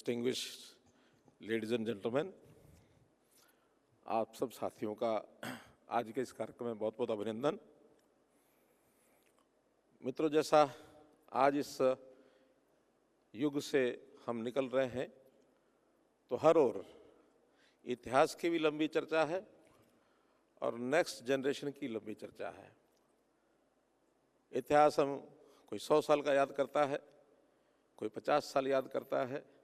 Distinguished ladies and gentleman, आप सब साथियों का आज के इस कार्यक्रम में बहुत बहुत अभिनंदन। मित्रों, जैसा आज इस युग से हम निकल रहे हैं तो हर ओर इतिहास की भी लंबी चर्चा है और नेक्स्ट जनरेशन की लंबी चर्चा है। इतिहास हम कोई 100 साल का याद करता है, कोई 50 साल याद करता है,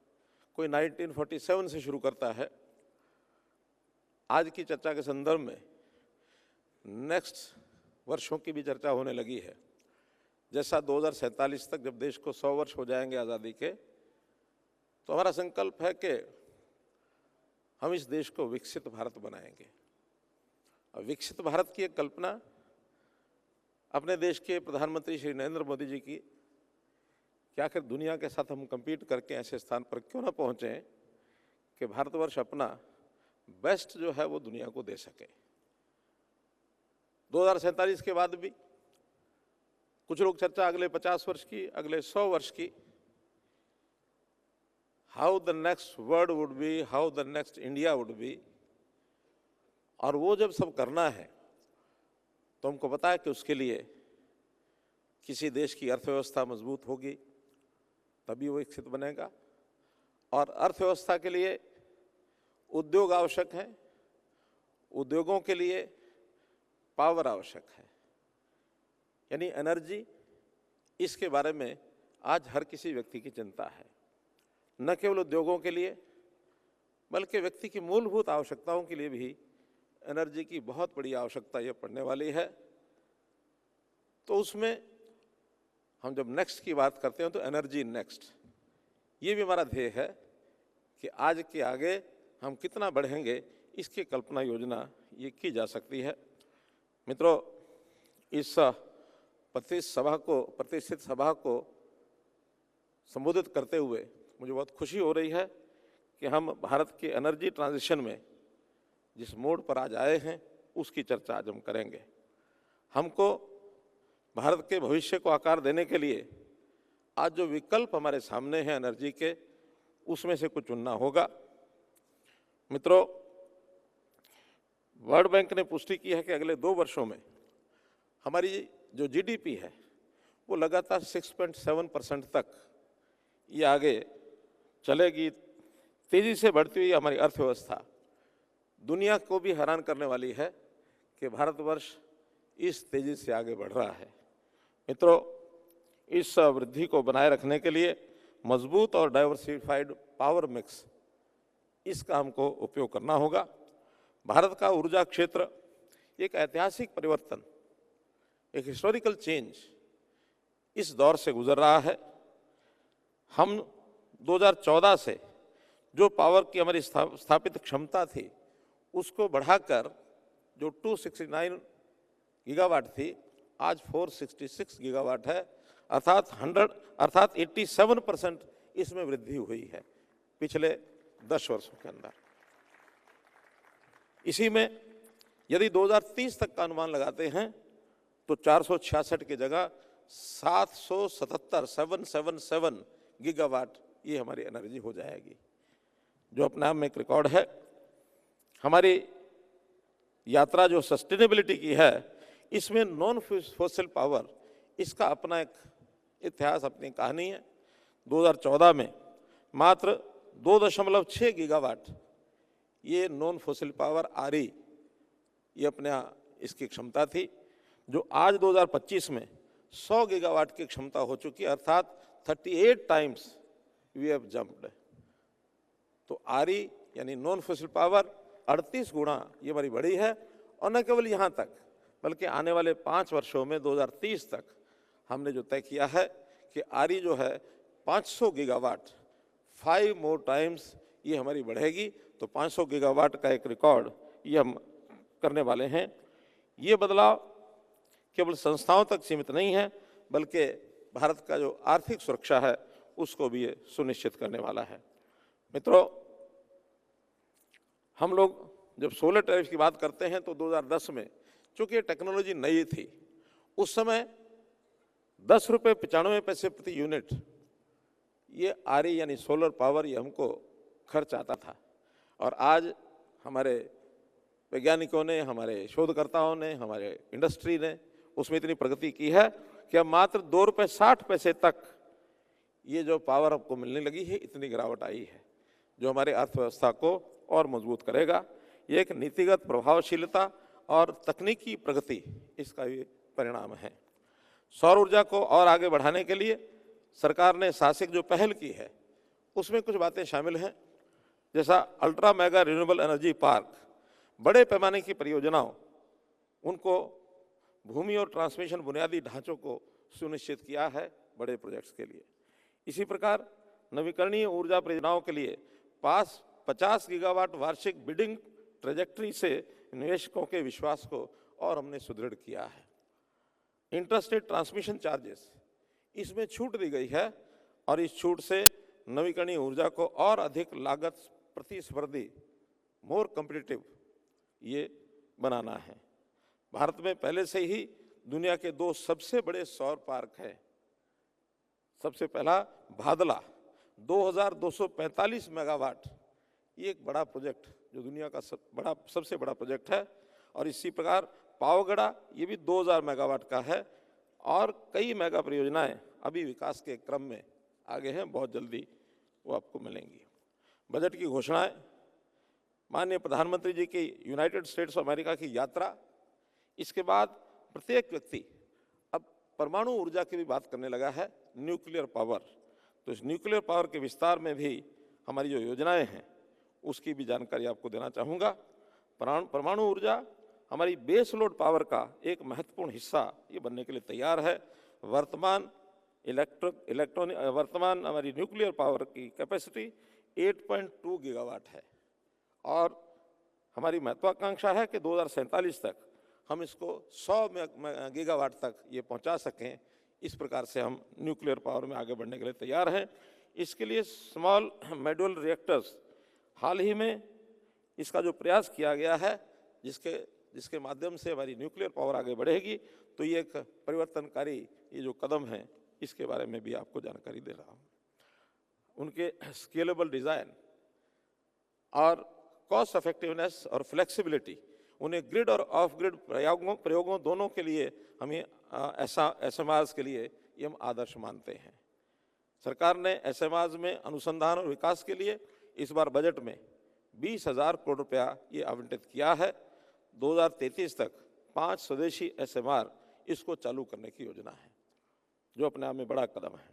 कोई 1947 से शुरू करता है। आज की चर्चा के संदर्भ में नेक्स्ट वर्षों की भी चर्चा होने लगी है। जैसा 2047 तक जब देश को 100 वर्ष हो जाएंगे आज़ादी के, तो हमारा संकल्प है कि हम इस देश को विकसित भारत बनाएंगे। और विकसित भारत की एक कल्पना अपने देश के प्रधानमंत्री श्री नरेंद्र मोदी जी की, कि आखिर दुनिया के साथ हम compete करके ऐसे स्थान पर क्यों ना पहुँचें कि भारतवर्ष अपना बेस्ट जो है वो दुनिया को दे सके। 2047 के बाद भी कुछ लोग चर्चा अगले 50 वर्ष की, अगले 100 वर्ष की, how the next world would be, how the next India would be. और वो जब सब करना है तो हमको पता है कि उसके लिए किसी देश की अर्थव्यवस्था मजबूत होगी तभी वो विकसित बनेगा। और अर्थव्यवस्था के लिए उद्योग आवश्यक है, उद्योगों के लिए पावर आवश्यक है, यानी एनर्जी। इसके बारे में आज हर किसी व्यक्ति की चिंता है, न केवल उद्योगों के लिए बल्कि व्यक्ति की मूलभूत आवश्यकताओं के लिए भी एनर्जी की बहुत बड़ी आवश्यकता ये पड़ने वाली है। तो उसमें हम जब नेक्स्ट की बात करते हैं तो एनर्जी नेक्स्ट, ये भी हमारा ध्येय है कि आज के आगे हम कितना बढ़ेंगे, इसकी कल्पना योजना ये की जा सकती है। मित्रों, इस प्रतिष्ठित सभा को संबोधित करते हुए मुझे बहुत खुशी हो रही है कि हम भारत के एनर्जी ट्रांजिशन में जिस मोड़ पर आज आए हैं उसकी चर्चा आज हम करेंगे। हमको भारत के भविष्य को आकार देने के लिए आज जो विकल्प हमारे सामने हैं एनर्जी के, उसमें से कुछ चुनना होगा। मित्रों, वर्ल्ड बैंक ने पुष्टि की है कि अगले 2 वर्षों में हमारी जो जीडीपी है वो लगातार 6.7% तक ये आगे चलेगी। तेजी से बढ़ती हुई हमारी अर्थव्यवस्था दुनिया को भी हैरान करने वाली है कि भारतवर्ष इस तेजी से आगे बढ़ रहा है। मित्रों, इस वृद्धि को बनाए रखने के लिए मजबूत और डाइवर्सिफाइड पावर मिक्स, इसका हमको उपयोग करना होगा। भारत का ऊर्जा क्षेत्र एक ऐतिहासिक परिवर्तन, एक हिस्टोरिकल चेंज इस दौर से गुजर रहा है। हम 2014 से जो पावर की हमारी स्थापित क्षमता थी उसको बढ़ाकर जो 269 गीगावाट थी आज 466 गीगावाट है, अर्थात 87% इसमें वृद्धि हुई है पिछले 10 वर्षों के अंदर। इसी में यदि 2030 तक का अनुमान लगाते हैं तो 466 की जगह 777 गीगावाट ये हमारी एनर्जी हो जाएगी, जो अपने आप में एक रिकॉर्ड है। हमारी यात्रा जो सस्टेनेबिलिटी की है, इसमें नॉन फॉसिल पावर, इसका अपना एक इतिहास, अपनी कहानी है। 2014 में मात्र 2.6 गीगावाट ये नॉन फॉसिल पावर आरई, ये अपने इसकी क्षमता थी, जो आज 2025 में 100 गीगावाट की क्षमता हो चुकी है, अर्थात 38 टाइम्स वी हैव जंप्ड। तो आरई यानी नॉन फॉसिल पावर 38 गुना ये हमारी बढ़ी है। और न केवल यहाँ तक बल्कि आने वाले 5 वर्षों में 2030 तक हमने जो तय किया है कि आरई जो है 500 गीगावाट, 5 मोर टाइम्स ये हमारी बढ़ेगी। तो 500 गीगावाट का एक रिकॉर्ड ये हम करने वाले हैं। ये बदलाव केवल संस्थाओं तक सीमित नहीं है बल्कि भारत का जो आर्थिक सुरक्षा है उसको भी ये सुनिश्चित करने वाला है। मित्रों, हम लोग जब सोलर टैरिफ की बात करते हैं तो 2010 में, चूँकि ये टेक्नोलॉजी नई थी, उस समय 10 रुपये 95 पैसे प्रति यूनिट ये आरई यानी सोलर पावर ये हमको खर्च आता था, और आज हमारे वैज्ञानिकों ने, हमारे शोधकर्ताओं ने, हमारे इंडस्ट्री ने उसमें इतनी प्रगति की है कि अब मात्र 2 रुपये 60 पैसे तक ये जो पावर आपको मिलने लगी है, इतनी गिरावट आई है, जो हमारे अर्थव्यवस्था को और मजबूत करेगा। ये एक नीतिगत प्रभावशीलता और तकनीकी प्रगति इसका भी परिणाम है। सौर ऊर्जा को और आगे बढ़ाने के लिए सरकार ने साहसिक जो पहल की है उसमें कुछ बातें शामिल हैं, जैसा ultra mega renewable energy park, बड़े पैमाने की परियोजनाओं, उनको भूमि और ट्रांसमिशन बुनियादी ढांचों को सुनिश्चित किया है बड़े प्रोजेक्ट्स के लिए। इसी प्रकार नवीकरणीय ऊर्जा परियोजनाओं के लिए 50 गीगावाट वार्षिक बिडिंग ट्रेजेक्ट्री से निवेशकों के विश्वास को और हमने सुदृढ़ किया है। इंटरस्टेट ट्रांसमिशन चार्जेस, इसमें छूट दी गई है और इस छूट से नवीकरणीय ऊर्जा को और अधिक लागत प्रतिस्पर्धी, मोर कॉम्पिटिटिव ये बनाना है। भारत में पहले से ही दुनिया के 2 सबसे बड़े सौर पार्क हैं। सबसे पहला भादला 2245 मेगावाट, ये एक बड़ा प्रोजेक्ट जो दुनिया का सबसे बड़ा प्रोजेक्ट है, और इसी प्रकार पावगढ़ा ये भी 2000 मेगावाट का है, और कई मेगा परियोजनाएं अभी विकास के क्रम में आगे हैं, बहुत जल्दी वो आपको मिलेंगी। बजट की घोषणाएं, माननीय प्रधानमंत्री जी की यूनाइटेड स्टेट्स ऑफ अमेरिका की यात्रा, इसके बाद प्रत्येक व्यक्ति अब परमाणु ऊर्जा की भी बात करने लगा है, न्यूक्लियर पावर। तो इस न्यूक्लियर पावर के विस्तार में भी हमारी जो योजनाएं हैं उसकी भी जानकारी आपको देना चाहूँगा। परमाणु ऊर्जा हमारी बेस लोड पावर का एक महत्वपूर्ण हिस्सा ये बनने के लिए तैयार है। वर्तमान हमारी न्यूक्लियर पावर की कैपेसिटी 8.2 गीगावाट है, और हमारी महत्वाकांक्षा है कि 2047 तक हम इसको 100 गीगावाट तक ये पहुंचा सकें। इस प्रकार से हम न्यूक्लियर पावर में आगे बढ़ने के लिए तैयार हैं। इसके लिए स्मॉल मॉड्यूलर रिएक्टर्स, हाल ही में इसका जो प्रयास किया गया है, जिसके माध्यम से हमारी न्यूक्लियर पावर आगे बढ़ेगी, तो ये एक परिवर्तनकारी ये जो कदम है इसके बारे में भी आपको जानकारी दे रहा हूँ। उनके स्केलेबल डिज़ाइन और कॉस्ट इफेक्टिवनेस और फ्लेक्सिबिलिटी, उन्हें ग्रिड और ऑफ ग्रिड प्रयोगों दोनों के लिए हमें SMRs के लिए ये हम आदर्श मानते हैं। सरकार ने SMRs में अनुसंधान और विकास के लिए इस बार बजट में 20,000 करोड़ रुपया ये आवंटित किया है। 2033 तक 5 स्वदेशी SMR इसको चालू करने की योजना है, जो अपने आप में बड़ा कदम है।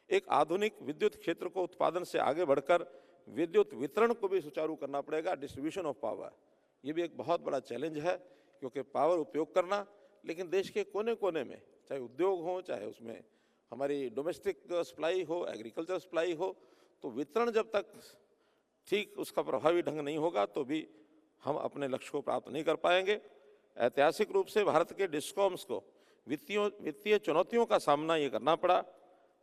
एक आधुनिक विद्युत क्षेत्र को उत्पादन से आगे बढ़कर विद्युत वितरण को भी सुचारू करना पड़ेगा, डिस्ट्रीब्यूशन ऑफ पावर। ये भी एक बहुत बड़ा चैलेंज है, क्योंकि पावर उपयोग करना, लेकिन देश के कोने कोने में, चाहे उद्योग हो, चाहे उसमें हमारी डोमेस्टिक सप्लाई हो, एग्रीकल्चर सप्लाई हो, तो वितरण जब तक ठीक उसका प्रभावी ढंग नहीं होगा तो भी हम अपने लक्ष्य को प्राप्त नहीं कर पाएंगे। ऐतिहासिक रूप से भारत के डिस्कॉम्स को वित्तीय चुनौतियों का सामना ये करना पड़ा,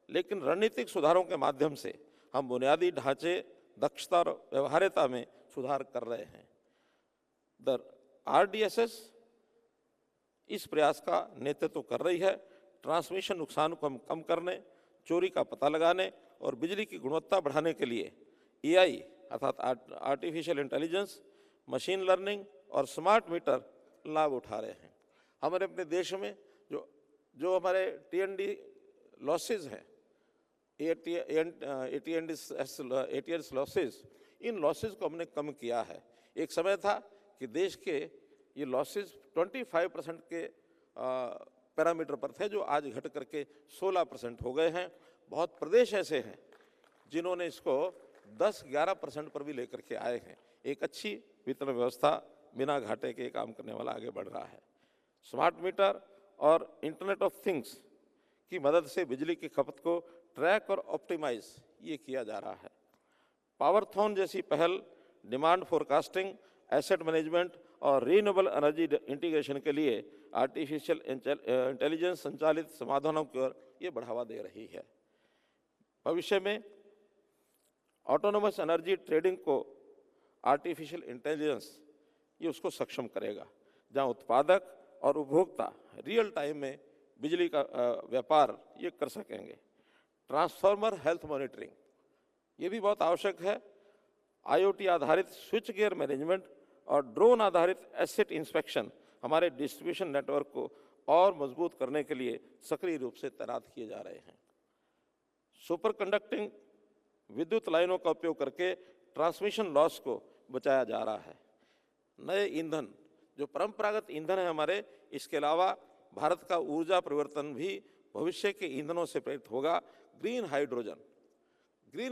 लेकिन रणनीतिक सुधारों के माध्यम से हम बुनियादी ढांचे, दक्षता और व्यवहार्यता में सुधार कर रहे हैं। द RDSS इस प्रयास का नेतृत्व कर रही है। ट्रांसमिशन नुकसान को हम कम करने, चोरी का पता लगाने और बिजली की गुणवत्ता बढ़ाने के लिए AI अर्थात आर्टिफिशियल इंटेलिजेंस, मशीन लर्निंग और स्मार्ट मीटर लाभ उठा रहे हैं। हमारे अपने देश में जो हमारे TND लॉसेज हैं, ATS लॉसेज, इन लॉसेज को हमने कम किया है। एक समय था कि देश के ये लॉसेज 25% के पैरामीटर पर थे, जो आज घट करके 16% हो गए हैं। बहुत प्रदेश ऐसे हैं जिन्होंने इसको 10-11% पर भी लेकर के आए हैं। एक अच्छी वितरण व्यवस्था बिना घाटे के काम करने वाला आगे बढ़ रहा है। स्मार्ट मीटर और इंटरनेट ऑफ थिंग्स की मदद से बिजली की खपत को ट्रैक और ऑप्टिमाइज ये किया जा रहा है। पावरथॉन जैसी पहल डिमांड फोरकास्टिंग, एसेट मैनेजमेंट और रीन्यूएबल एनर्जी इंटीग्रेशन के लिए आर्टिफिशियल इंटेलिजेंस संचालित समाधानों की ओर ये बढ़ावा दे रही है। भविष्य में ऑटोनोमस एनर्जी ट्रेडिंग को आर्टिफिशियल इंटेलिजेंस ये उसको सक्षम करेगा, जहां उत्पादक और उपभोक्ता रियल टाइम में बिजली का व्यापार ये कर सकेंगे। ट्रांसफॉर्मर हेल्थ मॉनिटरिंग, ये भी बहुत आवश्यक है। IoT आधारित स्विच गियर मैनेजमेंट और ड्रोन आधारित एसेट इंस्पेक्शन हमारे डिस्ट्रीब्यूशन नेटवर्क को और मजबूत करने के लिए सक्रिय रूप से तैनात किए जा रहे हैं। सुपर कंडक्टिंग विद्युत लाइनों का उपयोग करके ट्रांसमिशन लॉस को बचाया जा रहा है। नए ईंधन, जो परंपरागत ईंधन है हमारे, इसके अलावा भारत का ऊर्जा परिवर्तन भी भविष्य के ईंधनों से प्रेरित होगा। ग्रीन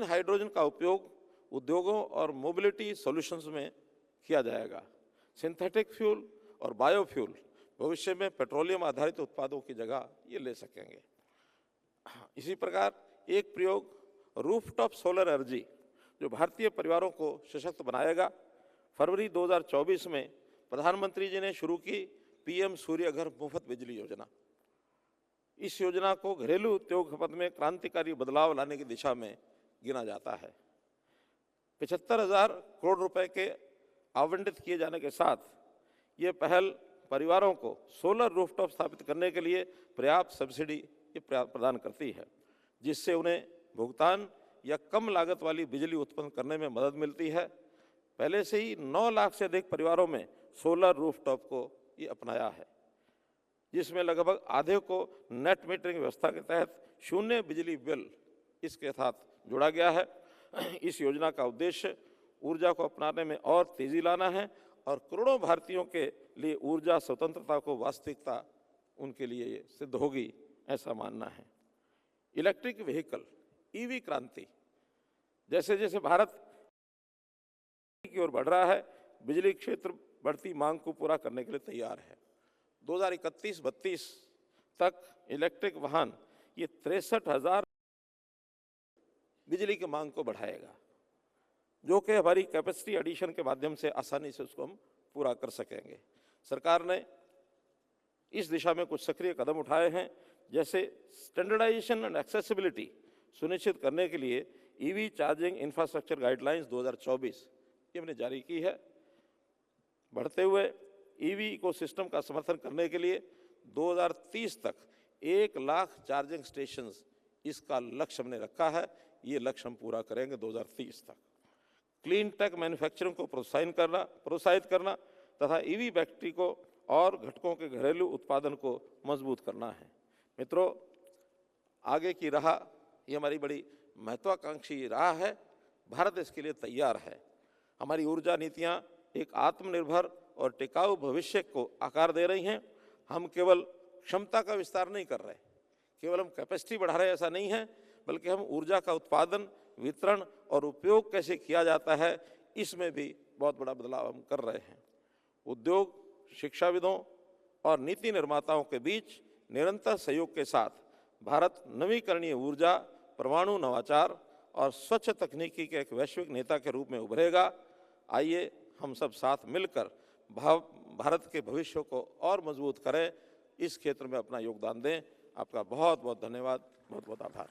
हाइड्रोजन का उपयोग उद्योगों और मोबिलिटी सॉल्यूशंस में किया जाएगा। सिंथेटिक फ्यूल और बायोफ्यूल भविष्य में पेट्रोलियम आधारित उत्पादों की जगह ये ले सकेंगे। इसी प्रकार एक प्रयोग रूफटॉप सोलर एनर्जी, जो भारतीय परिवारों को सशक्त बनाएगा। फरवरी 2024 में प्रधानमंत्री जी ने शुरू की PM सूर्य घर मुफ्त बिजली योजना। इस योजना को घरेलू उद्योग खपत में क्रांतिकारी बदलाव लाने की दिशा में गिना जाता है। 75,000 करोड़ रुपए के आवंटित किए जाने के साथ ये पहल परिवारों को सोलर रूफटॉप स्थापित करने के लिए पर्याप्त सब्सिडी प्रदान करती है, जिससे उन्हें भुगतान या कम लागत वाली बिजली उत्पन्न करने में मदद मिलती है। पहले से ही 9 लाख से अधिक परिवारों में सोलर रूफटॉप को ये अपनाया है, जिसमें लगभग आधे को नेट मीटरिंग व्यवस्था के तहत शून्य बिजली बिल इसके साथ जोड़ा गया है। इस योजना का उद्देश्य ऊर्जा को अपनाने में और तेजी लाना है और करोड़ों भारतीयों के लिए ऊर्जा स्वतंत्रता को वास्तविकता उनके लिए ये सिद्ध होगी, ऐसा मानना है। इलेक्ट्रिक व्हीकल, EV क्रांति, जैसे जैसे भारत की ओर बढ़ रहा है, बिजली क्षेत्र बढ़ती मांग को पूरा करने के लिए तैयार है। 2031-32 तक इलेक्ट्रिक वाहन ये 63,000 बिजली की मांग को बढ़ाएगा, जो कि हमारी कैपेसिटी एडिशन के माध्यम से आसानी से उसको हम पूरा कर सकेंगे। सरकार ने इस दिशा में कुछ सक्रिय कदम उठाए हैं, जैसे स्टैंडर्डाइजेशन एंड एक्सेसिबिलिटी सुनिश्चित करने के लिए EV चार्जिंग इंफ्रास्ट्रक्चर गाइडलाइंस 2024 ये हमने जारी की है। बढ़ते हुए EV इकोसिस्टम का समर्थन करने के लिए 2030 तक 1 लाख चार्जिंग स्टेशंस, इसका लक्ष्य हमने रखा है। ये लक्ष्य हम पूरा करेंगे 2030 तक। क्लीन टेक मैन्युफैक्चरिंग को प्रोत्साहित करना तथा EV बैटरी को और घटकों के घरेलू उत्पादन को मजबूत करना है। मित्रों, आगे की राह ये हमारी बड़ी महत्वाकांक्षी राह है। भारत इसके लिए तैयार है। हमारी ऊर्जा नीतियाँ एक आत्मनिर्भर और टिकाऊ भविष्य को आकार दे रही हैं। हम केवल क्षमता का विस्तार नहीं कर रहे, केवल हम कैपेसिटी बढ़ा रहे, ऐसा नहीं है, बल्कि हम ऊर्जा का उत्पादन, वितरण और उपयोग कैसे किया जाता है, इसमें भी बहुत बड़ा बदलाव हम कर रहे हैं। उद्योग, शिक्षाविदों और नीति निर्माताओं के बीच निरंतर सहयोग के साथ भारत नवीकरणीय ऊर्जा, परमाणु नवाचार और स्वच्छ तकनीकी के एक वैश्विक नेता के रूप में उभरेगा। आइए हम सब साथ मिलकर भारत के भविष्य को और मजबूत करें, इस क्षेत्र में अपना योगदान दें। आपका बहुत बहुत धन्यवाद, बहुत बहुत आभार।